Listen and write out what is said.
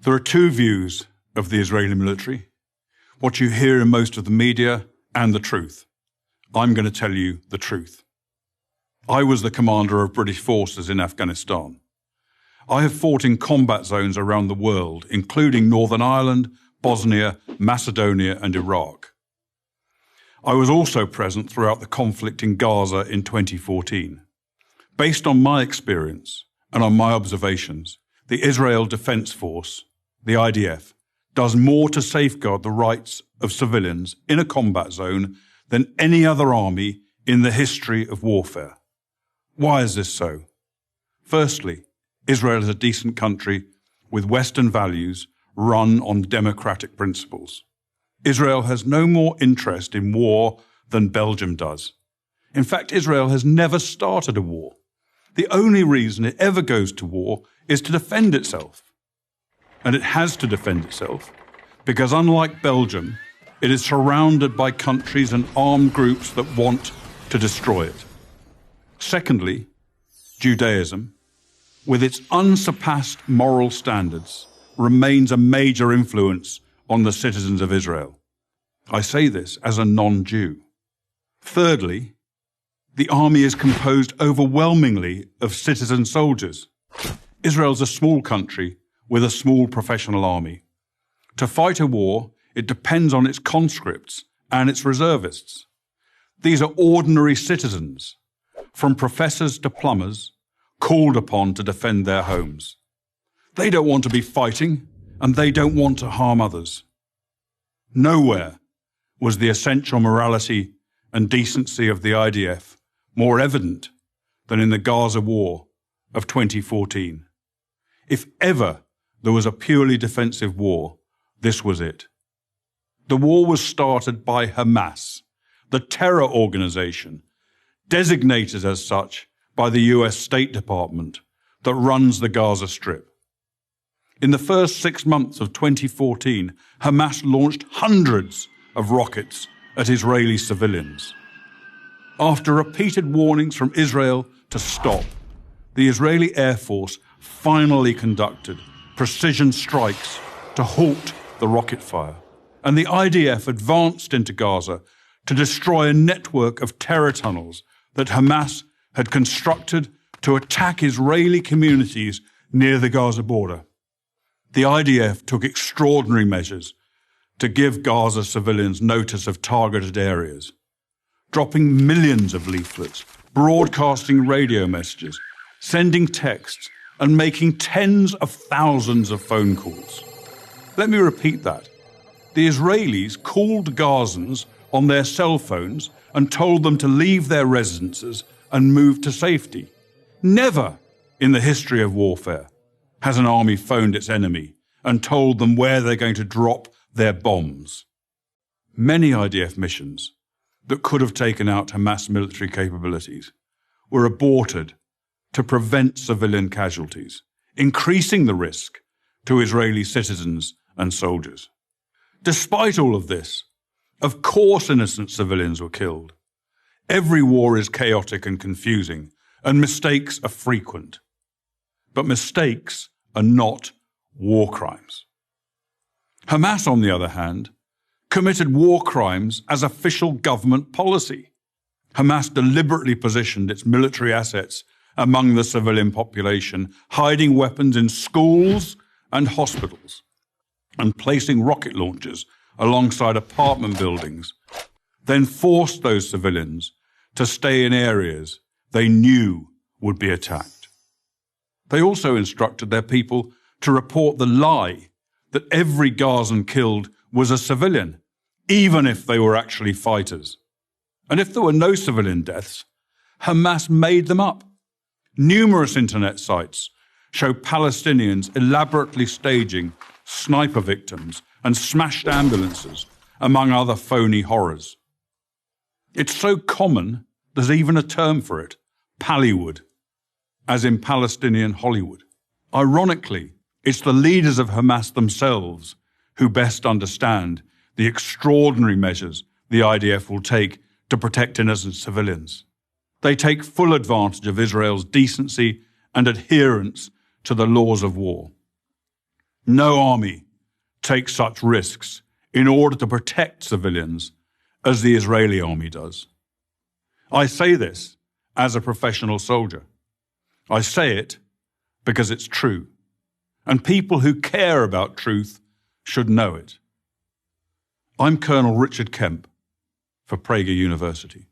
There are two views of the Israeli military, what you hear in most of the media and the truth. I'm going to tell you the truth. I was the commander of British forces in Afghanistan. I have fought in combat zones around the world, including Northern Ireland, Bosnia, Macedonia, and Iraq. I was also present throughout the conflict in Gaza in 2014. Based on my experience and on my observations, the Israel Defense Force, the IDF, does more to safeguard the rights of civilians in a combat zone than any other army in the history of warfare. Why is this so? Firstly, Israel is a decent country with Western values run on democratic principles. Israel has no more interest in war than Belgium does. In fact, Israel has never started a war. The only reason it ever goes to war is to defend itself. And it has to defend itself because, unlike Belgium, it is surrounded by countries and armed groups that want to destroy it. Secondly, Judaism, with its unsurpassed moral standards, remains a major influence on the citizens of Israel. I say this as a non-Jew. Thirdly, the army is composed overwhelmingly of citizen soldiers. Israel's a small country with a small professional army. To fight a war, it depends on its conscripts and its reservists. These are ordinary citizens, from professors to plumbers, called upon to defend their homes. They don't want to be fighting, and they don't want to harm others. Nowhere was the essential morality and decency of the IDF more evident than in the Gaza war of 2014. If ever there was a purely defensive war, this was it. The war was started by Hamas, the terror organization, designated as such by the US State Department that runs the Gaza Strip. In the first 6 months of 2014, Hamas launched hundreds of rockets at Israeli civilians. After repeated warnings from Israel to stop, the Israeli Air Force finally conducted precision strikes to halt the rocket fire, and the IDF advanced into Gaza to destroy a network of terror tunnels that Hamas had constructed to attack Israeli communities near the Gaza border. The IDF took extraordinary measures to give Gaza civilians notice of targeted areas, dropping millions of leaflets, broadcasting radio messages, sending texts, and making tens of thousands of phone calls. Let me repeat that. The Israelis called Gazans on their cell phones and told them to leave their residences and move to safety. Never in the history of warfare has an army phoned its enemy and told them where they're going to drop their bombs. Many IDF missions that could have taken out Hamas military capabilities were aborted to prevent civilian casualties, increasing the risk to Israeli citizens and soldiers. Despite all of this, of course innocent civilians were killed. Every war is chaotic and confusing, and mistakes are frequent. But mistakes are not war crimes. Hamas, on the other hand, committed war crimes as official government policy. Hamas deliberately positioned its military assets among the civilian population, hiding weapons in schools and hospitals, and placing rocket launchers alongside apartment buildings, then forced those civilians to stay in areas they knew would be attacked. They also instructed their people to report the lie that every Gazan killed was a civilian, even if they were actually fighters. And if there were no civilian deaths, Hamas made them up. Numerous internet sites show Palestinians elaborately staging sniper victims and smashed ambulances, among other phony horrors. It's so common, there's even a term for it, Pallywood, as in Palestinian Hollywood. Ironically, it's the leaders of Hamas themselves who best understand the extraordinary measures the IDF will take to protect innocent civilians. They take full advantage of Israel's decency and adherence to the laws of war. No army takes such risks in order to protect civilians as the Israeli army does. I say this as a professional soldier. I say it because it's true, and people who care about truth should know it. I'm Colonel Richard Kemp for Prager University.